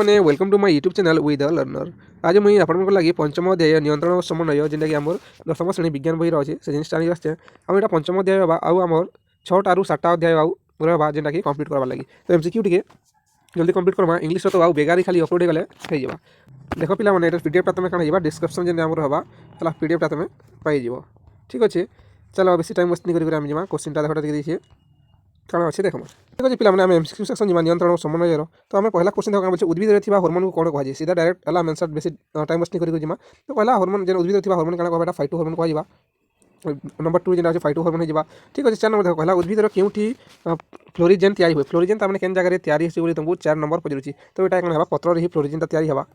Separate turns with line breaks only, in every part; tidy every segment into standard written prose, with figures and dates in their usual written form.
मैंने welcome to my YouTube channel with the learner. आज मुझे आपण लगी पंचम अध्याय नियंत्रण और समन्वय जेनटा कि आमर दशम श्रेणी विज्ञान बही अच्छे से जिनटा नहीं आसचे आम यहाँ पंचम अध्याय हाँ आमर 6टा ରୁ 7टा अध्याय रहा जेनटा कि कंप्लीट करवा लगी। तो एमसीक्यू टी जल्दी कंप्लीट करमा इंग्लिश तो आउ बेगारी खाली अपलोड होगले हो देख पिला मैंने पीडीएफ तुम कौन होगा डिस्क्रिप्शन जेन आम रहा है पीडीएफ तुम पाइज ठीक अच्छे। चलो बेसी टाइम वेस्ट नहीं करें क्वेश्चन देखा देखिए कौन अच्छे देख ठीक अच्छे पिला मैंने एमसीक्यू सेक्शन जी नियंत्रण समन्वय तो आम पहला क्वेश्चन देखा बोलते उद्भिद में हार्मोन को कौन कहुए सीधा डायरेक्ट है आंसर बेसी टाइम वेस्ट नहीं करें तो पहला हार्मोन जो उद्भिद में हार्मोन कौन कहना फाइटो हार्मोन कहुआ। नंबर 2 जेना फाइटो हार्मोन होगा ठीक अच्छे। 4 नंबर देखो पहला उद्भिदर क्योंठी फ्लोरिजेन तैयारी हुए फ्लोरिजेन तक केन जगह तैयारी होगी तुमको 4 नंबर पचारूँ तो यहाँ कौन है पत्र ही फ्लोरिजेन तैयारी होगा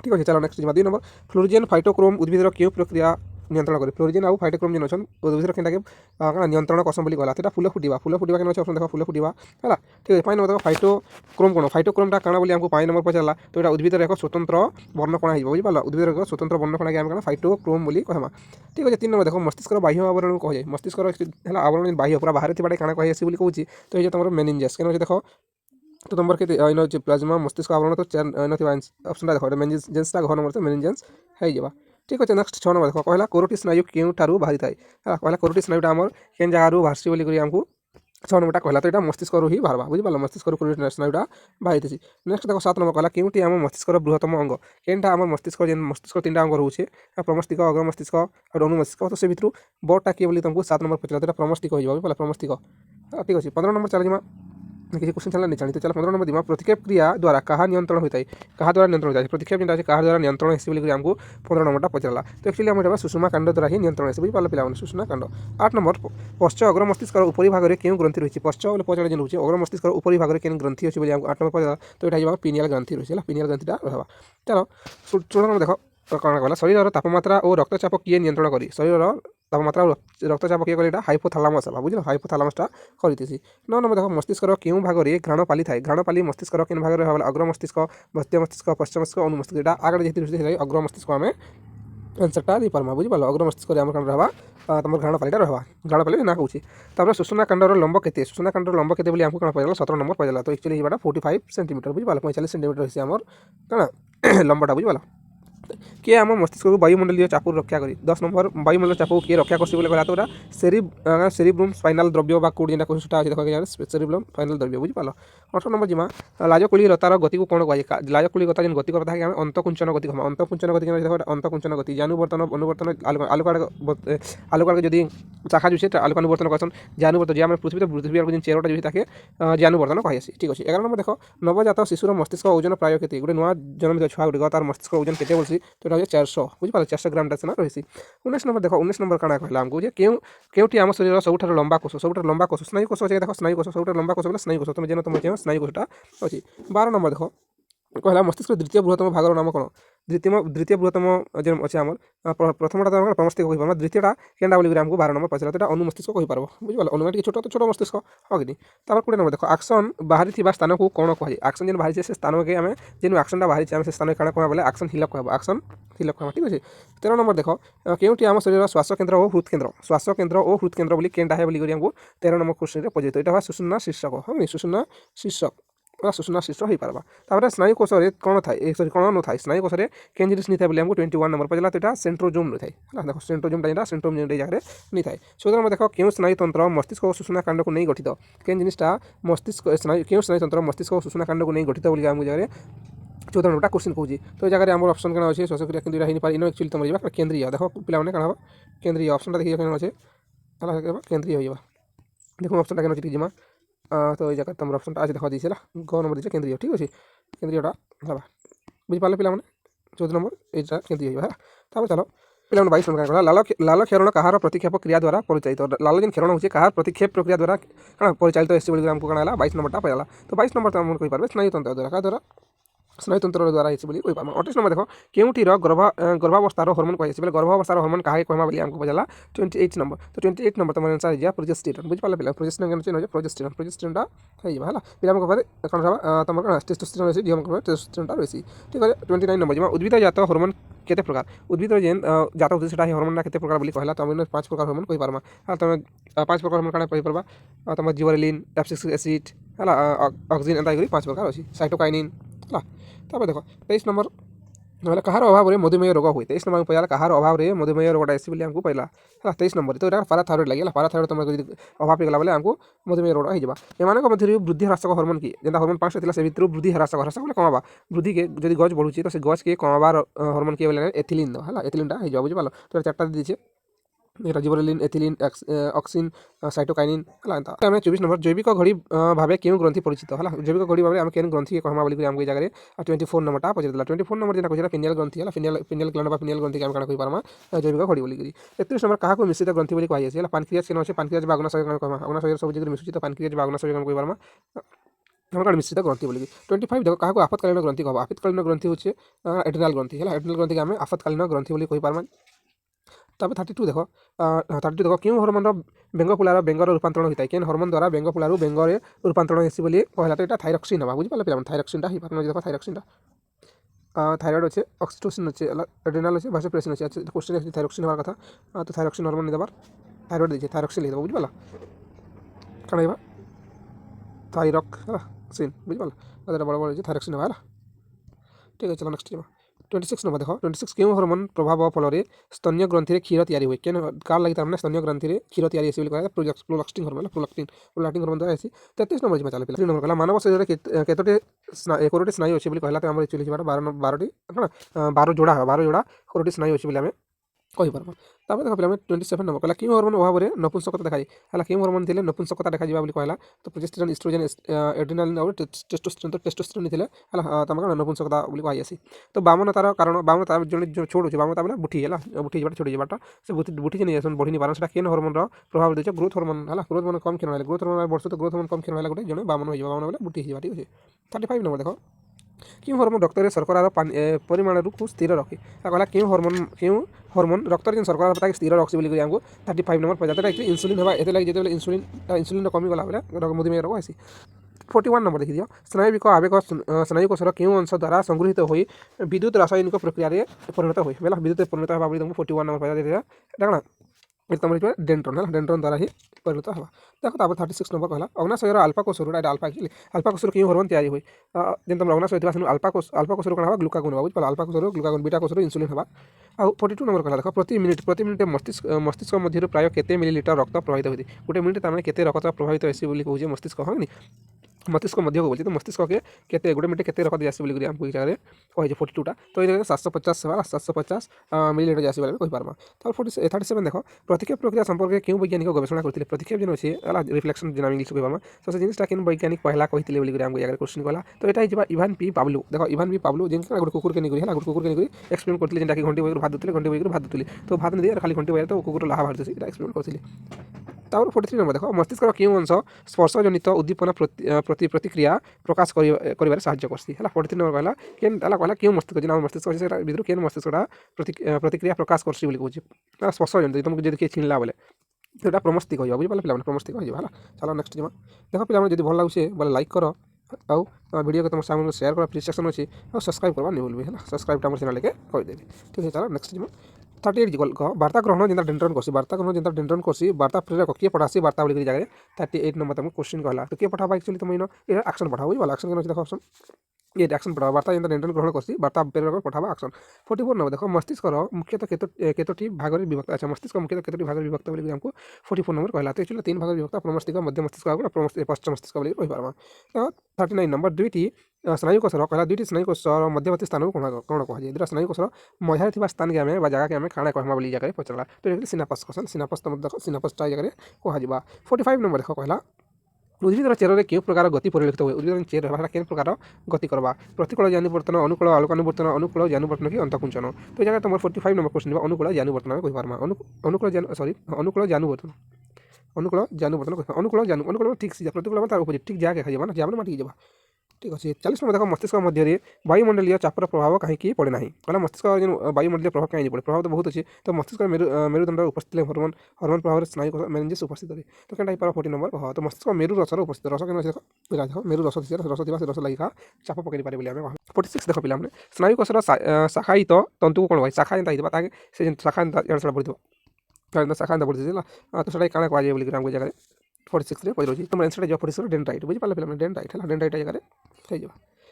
ठीक अच्छे। चलो नेक्स्ट 2 नंबर फ्लोरिजेन फाइटोक्रोम उद्भिदर क्यों प्रक्रिया नियंत्रण करे फ्लोरिजेन आउ फाइटोक्रोम जेन अच्छे उद्भिदर केनटाके क्या नियंत्रण करसन बोली कहला तो फूल फुटा केन अच्छे ऑप्शन देखो फूल फुटा है ठीक है। 5 नंबर देखो फाइटोक्रोम कौन फाइटोक्रोमटा काଣା बोली हमको 5 नंबर पचारा तो यहाँ उद्भिदर एक स्वतंत्र वर्णकणा हो बुझिपाल उद्भिदर एक स्वतंत्र वर्णकणा के आम फाइटोक्रोम बोली कहमा ठीक अच्छे। 3 नंबर देखो मस्तिष्कर बाह्य आवरण कहुए मस्तिष्कर है आवरण बाह्य पूरा बाहर थी क्या कही बोली कहूँ तो ये तुम मेनिंजेस क्या देखो तो नंबर के प्लाज्मा मस्तिष्क आवरण तो 4 ऑप्शन देखो मेनिंजेसटा घर नंबर तो मेनिंजेस हो ठीक अच्छे। नेक्स्ट 6 नंबर देखो कहला कोरोटी स्नायु क्यों बाहरी थाए कहला कोरोटी स्नायुटा आम केन जगह बाहर बोली आमको 6 नंबरटा कहला तो यहाँ मस्तिष्क ही बाहर बुझिपाल मस्तिष्क कोरोटी स्नायुटा बाहरी थी। नेक्स्ट देखो 7 नंबर कहला क्योंटी आम मस्तिष्कर बृहत्तम अंग केनटा आम मस्तिष्क मस्तिष्क 3टा अंग रोचे प्रमस्तिष्क अग्र मस्तिष्क और अनुमस्तिष्क तो से भितर बड़टा किए बोली तुमको 7 नंबर पचारा तो प्रमस्तिष्क हो प्रमस्तिष्क ठीक अच्छे। 15 नंबर चल किसी क्वेश्चन चला नहीं तो चलो 15 नंबर दिमा प्रतिक्षेप क्रिया द्वारा कहा नियंत्रण होता है कहा द्वारा नियंत्रण होता है प्रतिक्षेप जेनटा कहा द्वारा नियंत्रण है बोली हमको 15 नंबरटा पचारा तो एक्चुअली आम सुषमा कांड द्वारा ही नियंत्रण है बुझिपाल पे सुषमा कांड। 8 नंबर पश्च अग्र मस्तिष्क उपरी भाग में क्यों ग्रंथि रही पश्च बोले पचार जो रोचे अग्र मस्तिष्क उपरी भाग में क्या ग्रंथि अच्छे 8 नंबर पचारा तो यहाँ पिनियल ग्रंथि रही पिनियल ग्रंथिटा रहा। चलो 16 नंबर देखो कौन कहला शरीर तापमात्रा और रक्तचाप किए नियंत्रण करी शरीर तापमात्रा और रक्तचाप किए कला हाइपोथालामस है बुझल हाइपोथालामसटा करती। 9 नंबर देखो मस्तिष्कर क्यों भाग में घ्राणपाली थाए घ्राणपाली मस्तिष्कर केन भाग में अग्र मस्तिष्क मध्य मस्तिष्क पश्चिम मस्तिष्क अनुमस्तिष्क यहाँ आगे जी अग्र मस्तिष्क आम आंसरटा दी पार्मा बुझिपाल अग्र मस्तिष्क आम कौन रहा तुम घ्राणपालीटा रहा घ्राणपाली ना कहूँ तापर सूचना कांडर लंब के सूचना कांडर लंब के आमको कौन पड़ा 17 नंबर पड़ा तो एक्चुअली ये 45 सेंटीमीटर बुझिपाल 45 सेंटीमीटर रही आमर क्या लंबाटा बुझिपाल किए आम मस्तिष्क को वायुमंडलीय चाप रक्षा करी 10 नंबर वायुमंडल चाप को किए रक्षा कर कहला तो सेरिब्रम स्पाइनल द्रव्य बा कोड जेना क्वेश्चनटा अछि देखो सेरिब्रम स्पाइनल द्रव्य बुझिपाल। 18 नंबर जिमा लाजकुली लतार गति को कौन कहुए लाजकुली लता जेन गति करता है अंतकुंचन गति कहमा अंतकुंचन गति देखो अंतकुंचन गति जानुवर्तन अनुवर्तन आलोक जदि शाखा जो आलोकानुवर्तन कहसन जानुवर्तन जे आम पृथ्वी जेन चेरटा जो ताके जानुवर्तन कहि ठीक अच्छे। 11 नंबर देखो नवजात शिशुर मस्तिष्क ओजन प्राय केते गोटे नुआ जन्मित छुआ गुड़िक तार मस्तिष्क ओजन केते बोलसी तो यहाँ 400 बुझिपाल 400 ग्राम टा रही। 19 नंबर देखो 19 नंबर काଣା कहला हमको क्योंटी आम शरीर सबुठ लंबा कोष स्नायु कोष अच्छे देखो स्नायु कोष सबुठ लंबा कोष बोले स्नायु कोष तुम जेन तुम स्नायु कोषटा अच्छी। 12 नंबर देखो कहला मस्तिष्क द्वितीय बृहत्तम भागर नाम कौन द्वितीय बृहत्तम जो अच्छे आम प्रथमटा तो प्रमस्तिष्क कहीपर द्वितीयटा केनटा बोली हमको 12 नंबर पचारा तो अनुमस्तिष्क कहीपर बुझिपाल अनुमान छोट तो छोट मस्तिष्क हाँ कि 20 नंबर देखो एक्शन बाहरी स्থাन को कौन कहुए एक्शन जेन बाहरी से स्थान के आम जेन एक्शनटा बाहरी आम से स्थान क्या कह बोले एक्शन हिलअप कह एक्शन हिलअप कह ठीक अच्छे। 13 नंबर देखो क्योंटी आम शरीर श्वास केन्द्र और हृद केन्द्र बोली केनटा है बोली हमको 13 नंबर क्वेश्चन पचार यहाँ सुषुम्ना शीर्षक हाँ सुषुम्ना शीर्षक सूचना शीर्ष हो पार्बा तापर स्नायु कोष कौन थाए सॉरी कौन न थाए स्नायु कोष केन जिनिस नहीं था बोले हमको 21 नंबर पचला तो यहाँ सेंट्रोजोम नहीं थाए देखो सेंट्रोजोमटा जेटा सेंट्रोम जेन जगह नहीं थाए। 14 नंबर देखो क्यों स्नायु तंत्र मस्तिष्क और सूचना कांड को नहीं गठित केन जिनिसटा मस्तिष्क स्नायु क्यों स्नायु तंत्र मस्तिष्क और सूचना कांड को नहीं गठित बोली आम जगह 14 नंबर क्वेश्चन कहूँ तो जगह आम ऑप्शन क्या अच्छे श्वासक्रिया केन्द्र हो पारे इन एक्चुअली तुम जावा केन्द्रीय देखो पे कौन हम केन्द्रीय ऑप्शन देखिए क्या अच्छे केन्द्रीय हो देखो ऑप्शन क्या अच्छे जिमा तो ये जगह तुम ऑप्शन आज देखा दी ग नंबर दीजिए केन्द्रीय ठीक अच्छे केन्द्रीयटा हाँ बुझिपारे पे 14 नंबर यहाँ केन्द्रीय है तापर चलो पे 22 नंबर लाल क्षरण कहार प्रतिक्षेप क्रिया द्वारा परिचालित लाल जेन क्षरण होचे कहार प्रतिक्षेप प्रक्रिया द्वारा क्या परिचालित बोली हमको कौन है 22 नंबरटा पड़ा तो 22 नंबर तो हम कहीपर स्नायुतंत्र द्वारा क्या द्वारा स्नायुतंत्र द्वारा होती बोली कहीपर। 28 नंबर देखो क्योंटीर गर्भावस्थार हार्मोन कहुए बोले गर्भावस्थार हार्मोन कहा कहमा बोली हमको पचारा 28 नंबर तो 28 नंबर तुम आंसर है प्रोजेस्टेरॉन बुझिपाल पे प्रोजेस्टेरॉन प्रोजेस्टेरॉनटा है है पे आम कहे कौन रहा तुम कौन टेस्टोस्टेरोन रही हम कहे टेस्टोस्टेरोनटा रही ठीक है। 29 नंबर जमा उद्भिद जात हार्मोन केते प्रकार उद्भिद जेन जात होती है हार्मोन केते प्रकार बोली कहला तो 5 प्रकार हार्मोन कही पार्मा हाँ तुम 5 प्रकार हार्मोन क्या कही पार्बा तुम जिबरेलिन एब्सिक्सिक एसिड है ऑक्सीजन एंता 5 प्रकार अच्छी साइटोकाइनिन है तापर देख 23 नंबर ना कहार अभाव में मधुमेह रोग हुए 23 नंबर पहला कहार अभाव में मधुमेह रोगटा आसी बोली हमको पहला है 23 नंबर तो पाराथायरॉइड लगे पाराथायरॉइड तुम अभाव होगा बोले हमको मधुमेह रोग होगा एमान मध्य वृद्धि ह्रासक हार्मोन की जेना हार्मोन 5 था से भितर वृद्धि ह्रासक ह्रासक बोले कमाबा वृद्धि के जब गज बढ़ुची तो से गज के कमाबार हार्मोन किए बोले एथिलीन है एथिलीनटा हो बुझिपाल तो चार्टा दीजिए जिबरेलिन एथिलीन ऑक्सिन साइटोकाइनिन है 24 नंबर जैविक घड़ी भाव क्यों ग्रंथि परिचित है जैविक घड़ी भाव में केन ग्रंथि कहमा बोली आमको जगह 24 नंबरटा पचार 24 नंबर जेना कहला पिनियल ग्रंथि है पिनियल ग्लैंड बा पिनियल ग्रंथि के हम कहि पारमा जैविक घड़ी बोली 31 नंबर कहा मिश्रित ग्रंथि बोली कहि है पानक्रियाज केन अछि पानक्रियाज बागना शरीर कहमा अग्ना शरीर सब जगह मिसुची तो पानक्रियाज बागना शरीर कहि पारमा हम मिश्रित ग्रंथि बोली 25 देखो क्या आपातकालीन ग्रंथि कह आपातकालीन ग्रंथि होचे एड्रिनल ग्रंथि है एड्रिनल ग्रंथि के आम आपातकालीन ग्रंथि बोली कहि पारमा तब 32 देख 32 देख क्यों हार्मोन बेंगफुलार बेंगर रूपांतरण होता है केन हार्मोन द्वारा बेंगफुलार बेंगर रूपांतरण हेसी बोली कहला तो यहाँ थायरक्सिन हवा बुझी पाले थायरक्सिनटा ही पार्टनर देख थायरक्सिनटा थायरॉइड अच्छे ऑक्सीटोसिन अच्छे एड्रिनल अच्छे भासोप्रेसिन अच्छे क्वेश्चन अच्छे थायरक्सिन हमार कथा तो थायरक्सिन हार्मोन देवार थायरॉइड दीजिए थायरक्सिन लिखा बुझी पाला कण थायरक्सिन बुझी पाला बड़ा बड़ा थायरक्सिन हवा ठीक है चलो नेक्स्ट 26 नंबर देख 26 क्यों हार्मोन प्रभाव फल स्तन्य ग्रंथि क्षीर तैयारी हुए केन कार लगी तार स्तन्य ग्रंथि क्षीर तैयारी आसी कहला प्रोलैक्टिन हार्मोन प्रोलैक्टिन हार्मोन द्वारा आसी 33 नंबर में चले 3 नंबर कहला मानव शरीर केतोटी कोरोटी स्नायु अच्छे कहला तो आम एक्चुअली 12 12 जोड़ा 12 जोड़ा कोरोटी स्नायु अच्छे बोले कही पार्मा तापर देख पे 27 नंबर कहला क्यों हार्मोन अभाव में नपुंसकता देखा है क्यों हार्मोन थे नपुंसकता देखा बोली कहला तो प्रोजेस्टेरोन एस्ट्रोजन एड्रिनालिन और टेस्टोस्टेरोन तो टेस्टोस्टेरोन थे तुम क्या नपुंसकता बोली कही आसी तो बामन तार कारण बामन तार जो छोड़ बामन तार बुठी है बुठी जाटा छोड़ जाटा से बुठी नहीं आसन बढ़ी नहीं पारन से केन हार्मोन प्रभाव देछ ग्रोथ हार्मोन है ग्रोथ हार्मोन कम क्षण ग्रोथ हार्मोन वर्ष तो ग्रोथ हार्मोन कम क्षण गोटे जन बामन हो बामन बोले बुठी हो ठीक है 35 नंबर देख क्यों हार्मोन रक्त में शर्करार परिमाण को स्थिर रखे कहला क्यों हार्मोन रक्त में शर्करा स्थिर रखी बोली आमको 35 नंबर पचास एक्चुअली इंसुलिन है ये लगे जो इंसुलिन कमीगला बोले मधुमेह रोग आसी 41 नंबर देखी दियो स्नायुविक आवेग स्नायु कोशर क्यों अंश द्वारा संगृहित हो विद्युत रासायनिक प्रक्रिया परिणत हुए बोला विद्युत परिणत होगा बोली तुमको 41 नंबर पचास देखा तुम डेंट्रन है डेंट्रन द्वारा ही परिणत होगा देखो तापर 36 नंबर कहला अग्नाशयर आल्फा कोशर आल्फा कोशर क्यों हार्मोन तैयारी हुई जेन तुम अग्नाशय आल्फा कोशर कौन होगा ग्लूकागोन होगा बुझ alpha kosher glucagon beta kosher insulin होगा आ 42 नंबर कहला देख प्रति मिनिट मस्तिष्क मध्य प्राय केते मिलीलीटर रक्त प्रवाहित होती गोटे मिनिट तार केते रक्त प्रभावित होसी बोली कहूँ मस्तिष्क होनी मस्तिष्क मध्य को बोलते तो मस्तिष्क के केते गोटे मिनट केते रखत आसी बोली आमको जगह कही 42टा तो ये 750 मिलीलीटर आसी बोले कही पार्मा तो 37 देख प्रतिक्षेप प्रक्रिया संपर्क क्यों वैज्ञानिक गवेषणा करते प्रतिक्षेप जो अच्छे रिफ्लेक्शन जो इंग्लिश कही पार्मा तो से जिनटा केन वैज्ञानिक पहला कहते बोली आमको जगह क्वेश्चन कहला तो यहाँ इवान पी पाब्लो देख इवान पी पाब्लो जिन गोटे कुकुर के नहीं गोटे कुकुर के नहीं एक्सप्लेन करते जेनटा कि घंटी बजे भात दूसरे घंटी बजे भात दूसरी तो भात नहीं खाली घंटी बजे तो कुकुर लाहा बाहर एक्सप्लेन करते तापर 43 नंबर देख मस्तिष्क क्यों अंश स्पर्शजनित उद्दीपना प्रतिक्रिया प्रकाश कर साहाय्य करसी है 43 नंबर कहला केन कहला क्यों मस्तिष्क जिन मस्तिष्क अच्छे भर केन मस्तिष्कटा प्रतिक्रिया प्रकाश करसी बोली कहूँ स्पर्शजनित तुमको जब किए छिणला बोले तो प्रमस्तिक हो बुझे पे प्रमस्तिक हो चलो नेक्स्ट जीमा देख पे भल लगे बोले लाइक कर आउ वीडियो को तुम सामने शेयर कर फ्री सेक्शन अच्छी और सब्सक्राइब करवा नहीं भूल है सब्सक्राइब आम चैनल के कहीदेवी ठीक है चलो नेक्स्ट जीमा 38 वार्ता ग्रहण जेनता डेंट्रन करसी वार्ता ग्रहण जेनता डेंट्रन करसी वार्ता प्रेरक किए पढ़ासी वार्ता बोली जगह 38 नंबर तुमको क्वेश्चन कहला तो किए पठाबा एक्चुअली तुम ये एक्शन पठाओ बुझे एक्शन के देखो ऑप्शन ये एक्शन पठाओ वार्ता जेनता डेंट्रन ग्रहण करसी वार्ता प्रेरक पठाबा एक्शन 44 नंबर देखो मस्तिष्क मुख्यतः केतोटी भाग विभक्त अच्छा मस्तिष्क मुख्यतः केतोटी भाग विभक्त बोली हमको 44 नंबर कहला तो एक्चुअली 3 भाग विभक्त प्रमस्तिष्क मध्य मस्तिष्क पश्च मस्तिष्क बोली कहि पारमा 39 नंबर दुईटी स्नायु कोशर कहला दुईटी स्नायु कोशर मध्यवर्ती स्थान को कौन कहुए दुटा स्नायु कोशर मझारे थी स्थान के आम जगह के आम खाना कहमा बोली जगह पचरा तो ये सिनापस क्वेश्चन सिनापस तुम देख सिनापसटा जगह कहुआ 45 नंबर देख कहला उद्भिदर चेर क्यों प्रकार गति परिलक्षित हुए उद्भिदर चेर केन प्रकार गति करवा प्रतिकूल जानुवर्तन अनुकूल आलोकानुवर्तन अनुकूल जानुवर्तन की अंतकुंचन तो जगह तुम 45 नंबर क्वेश्चन अनुकूल जानुवर्तन कही पार्मा अनुकूल जानुवर्तन अनुकूल ठीक से प्रतिकूल तार अपोजिट ठीक जगह खाई ना जाम माटी जा ठीक अच्छे 40 नंबर देख मस्तिष्क मध्य वायुमंडलीय चापर प्रभाव कहीं पड़े ना कहला मस्तिष्क वायुमंडलीय प्रभाव कहीं पड़े प्रभाव तो बहुत अच्छे तो मस्तिष्क मेरुदंड उपस्थित हार्मोन हार्मोन प्रभाव स्नायु मेनिंजेस उपस्थित है तो क्या पार 40 नंबर कह तो मस्तिष्क मेरु रसर उपस्थित रस के देख मेरु रस रस लगी चाप पकड़ पारे बोली 46 देख पे स्नायु कोशर शाखायित तंतु को कौन भाई शाखा जेनता से शाखा एड़ा पड़ता शाखा पड़ती तो सही क्या कहुए बोली आमको जगह 46 पचार तुम आंसर जो 46 डेंड्राइट बुझी पारे पे डेंड्राइट है डेंड्राइट जगह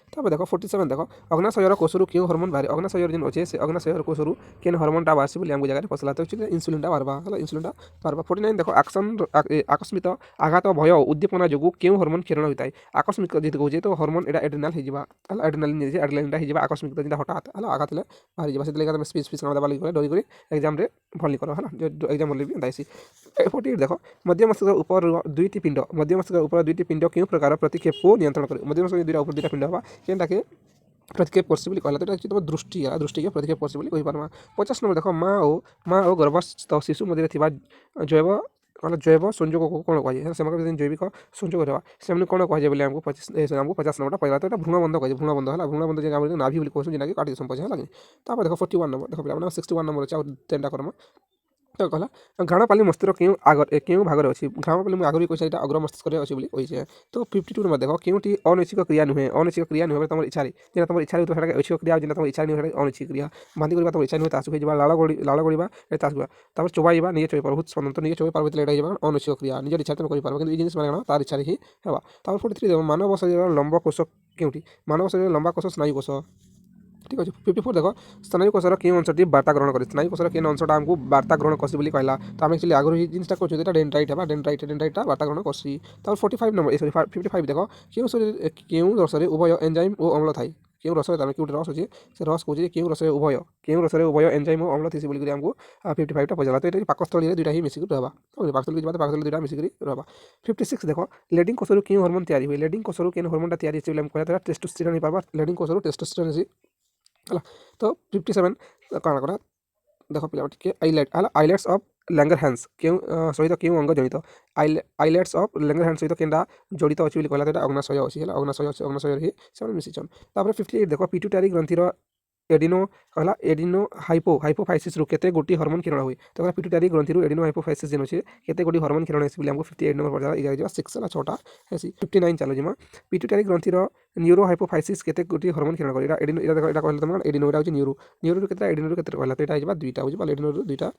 हो तापर देख 47 देख अग्नाशयर कोषरू क्यों हर्मोन बाहर अग्नाशयर जिन अच्छे से अग्नाशयर कोषरू केन हर्मोनटा बाहर बोली आमको जगह पसला तो इन्सुलिनटा बाहरवा है इन्सुलिनटा बाहरवा 49 देख आकस्मिक आघात भय उद्दीपना जो क्यों हर्मोन क्षरण होता है आकस्मिक जी कहे तो हर्मोन एटा एड्रिनाल हो एड्रिनालिन एड्रिनालिनटा हो आकस्मिक जेटा हठात है आघात है बाहर जा से तुम स्पीच फीच देवा लगे डरी एग्जाम भल नहीं कर है जो एग्जाम भले भी दाइसी 48 देख मध्य मस्तिष्क ऊपर दुईटी पिंड मध्य मस्तिष्क ऊपर दुईटी पिंड क्यों प्रकार प्रतिक्षेप को नियंत्रण करे मध्य मस्तिष्क दुईटा ऊपर दुईटा पिंड हवा केनटाके प्रतिक्षेप करसी बोली कहला तो तुम दृष्टि है दृष्टि के प्रतिक्षेप करसी बोली कहि पारमा 50 नंबर देख माँ और गर्भस्थ शिशु मध्य थिबा जैव कहला जैव संयोग को कौन कहे से जैविक संयोग रहा से कौन कहे बोले हमको 50 नंबर पहला तो भ्रूणबंध कहे भ्रूणबंध है भ्रूणबंध जगह नाभि बोली कहूँ जेना कि कार्डियो संपज है लगे तापर देख 41 नंबर देख पे 61 नंबर अच्छे तेनटा करमा तो कहला घ्राणपाली मस्तिष्क क्यों भाग अच्छी घ्राणपाली मुझे आगे कही अग्र मस्तिष्क अच्छी बोली कही तो 52 नंबर देख क्योंटी अनैच्छिक क्रिया नुहे अनैच्छिक क्रिया नुहे तुम इच्छा जेना तुम इच्छा तो ऐच्छिक क्रिया जेना तुम इच्छा नुहे अनैच्छिक क्रिया बांधी करवा तुम इच्छा नुहे तासु जा लाड़ गड़ा तास गया चोबाइबा नहीं चोई पार स्वतंत्र नहीं चोई पार्बे एटा अनैच्छिक क्रिया निजर इच्छा तुम कर जिन मैंने तार इच्छा ही है तापर 43 मानव शरीर लंब कोष क्योंटी मानव शरीर लंबा कोष स्नायु कोष ठीक अच्छे 54 देख स्नायु कोषर क्यों अंशटी वार्ता ग्रहण करे स्नायु कोषर केन अंशटा आमको वार्ता ग्रहण करसी बोली कहला तो आम एक्चुअली आगु जिनटा करें डेंड्राइट है डेंड्राइटा वार्ता ग्रहण करसी तापर 45 नंबर सॉरी 55 देख क्यों शरीर क्यों रसरे उभय एंजाइम और अम्ल थाई क्यों रस तार क्यों रस अच्छे से रस कहे क्यों रसरे उभय एंजाइम और अम्ल थी बोली आमको 55 पचाला तो ये पाकस्थली दुईटा ही मिसिक रहा पाकस्थली पाकस्थली दुईटा मिसिक रहा 56 देख लेडिंग कोषरू क्यों हर्मोन तैयारी हुए लेडिंग कोषरू केन हर्मोनटा तैयारी बोली कहला टेस्टोस्टेरोन नहीं पार्बा लेडिंग कोषरू टेस्टोस्टेरोन है तो 57 कौन करा देख पे आइलेट्स ऑफ लैंगरहैंस क्यों सहित क्यों अंग जड़ित आइलेट्स ऑफ लैंगरहैंस सहित केनटा जड़ित अच्छी बोली कहला अग्नाशय अच्छी है अग्नाशय ही से मिशिछन 58 देख पिट्यूटरी ग्रंथीर एडिनो कहला एडिनो हाइपोफाइसिस रु केते गोटी हार्मोन किरण हुए तो कहला पिट्यूटरी ग्रंथि रु एडिनो हाइपोफाइसिस जेन अछि केते गोटी हार्मोन किरण हेसी बोली हमको 58 नंबर पड़ला इगा जा 6 ला 6टा हेसी 59 चलो जिमा पिट्यूटरी ग्रंथि रो न्यूरो हाइपोफाइसिस केते गोटी हार्मोन किरण करे एडिनो एटा देखो एटा कहला तमन एडिनो एटा अछि न्यूरो रु केते एडिनो रु केते कहला तो एटा आइबा दुईटा होछि बा एडिनो रु दुईटा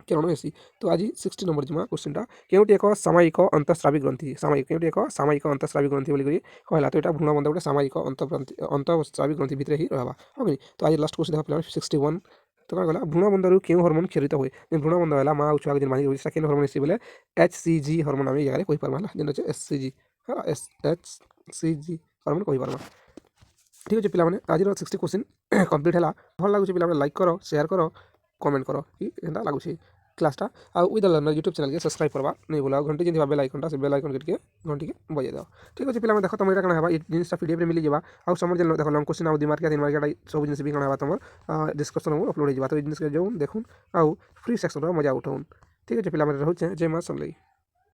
किरण हेसी तो आज 60 नंबर जिमा क्वेश्चनटा केउटी एक सामायिक अंतःस्रावी ग्रंथि सामायिक केउटी एक सामायिक अंतःस्रावी ग्रंथि बोली कहला तो एटा भ्रूणबंध गोटे सामायिक अंतःस्रावी ग्रंथि भितर ही रहबा ओके तो आज लास्ट क्वेश्चन देखा 61 तो कौन कहला भ्रूणबंधरू क्यों हार्मोन क्षरित हुए भ्रूणबंध है माँ छुआ के मानी होता केन हार्मोन बोले HCG हार्मोन आम जगह कही पार्मा जेन अच्छे SCG है HCG हार्मोन कही पार्मा ठीक अच्छे पे आज 60 क्वेश्चन कंप्लीट है भल लगुच पे लाइक कर शेयर कर कमेंट कर कि एंता लगुच क्लासटा आ विद लर्नर यूट्यूब चैनल के सब्सक्राइब करवा नहीं भूल घंटी जी बेल आइकनटा से बेल आइकन के घंटी के बजे दो ठीक अच्छे पे देख तुम यहाँ कौन है जिनसा पीडीएफ में मिल जावा आ समझ देख लंग क्वेश्चन आ 2 मार्क 3 मार्क सब जिन भी कौन है तुम डिस्कसन अपलोड हो तो जिन देखून आउ फ्री सेक्शन मजा उठाऊन ठीक अच्छे पे रोचे जय माँ समलई।